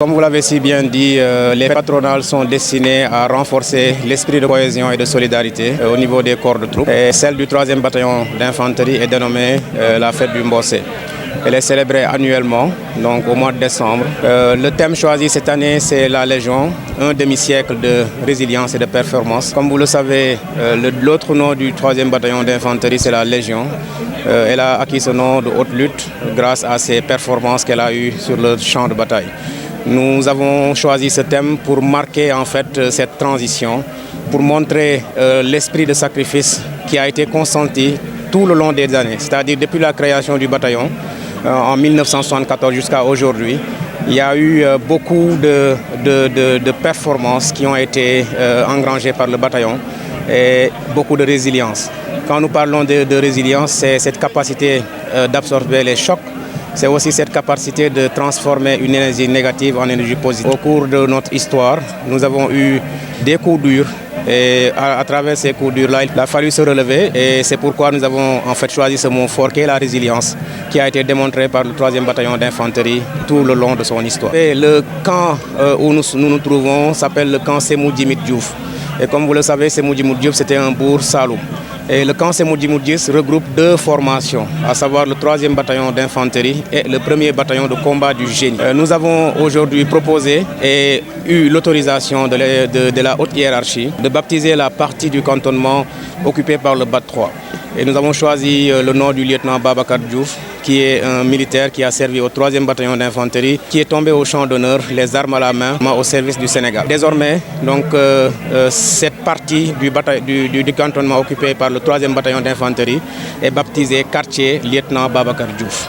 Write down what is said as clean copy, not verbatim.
Comme vous l'avez si bien dit, les patronales sont destinées à renforcer l'esprit de cohésion et de solidarité au niveau des corps de troupes. Et celle du 3e bataillon d'infanterie est dénommée la fête du Mbossé. Elle est célébrée annuellement, donc au mois de décembre. Le thème choisi cette année, c'est la Légion, un demi-siècle de résilience et de performance. Comme vous le savez, l'autre nom du 3e bataillon d'infanterie, c'est la Légion. Elle a acquis ce nom de haute lutte grâce à ses performances qu'elle a eues sur le champ de bataille. Nous avons choisi ce thème pour marquer en fait cette transition, pour montrer l'esprit de sacrifice qui a été consenti tout le long des années, c'est-à-dire depuis la création du bataillon en 1974 jusqu'à aujourd'hui. Il y a eu beaucoup de performances qui ont été engrangées par le bataillon et beaucoup de résilience. Quand nous parlons de résilience, c'est cette capacité d'absorber les chocs. C'est aussi cette capacité de transformer une énergie négative en énergie positive. Au cours de notre histoire, nous avons eu des coups durs et à travers ces coups durs-là, il a fallu se relever et c'est pourquoi nous avons en fait choisi ce mot fort qui est la résilience, qui a été démontré par le 3e bataillon d'infanterie tout le long de son histoire. Et le camp où nous nous trouvons s'appelle le camp Sémou Djimit Diouf. Et comme vous le savez, Sémou Djimit Diouf, c'était un bourg Saloum. Et le camp Sémou Djimit Diouf regroupe deux formations, à savoir le 3e bataillon d'infanterie et le 1er bataillon de combat du génie. Nous avons aujourd'hui proposé et eu l'autorisation de la haute hiérarchie de baptiser la partie du cantonnement occupée par le BAT 3. Et nous avons choisi le nom du lieutenant Babacar Diouf, qui est un militaire qui a servi au 3e bataillon d'infanterie, qui est tombé au champ d'honneur, les armes à la main, au service du Sénégal. Désormais, donc, cette partie du cantonnement occupé par le 3e bataillon d'infanterie est baptisée quartier lieutenant Babacar Diouf.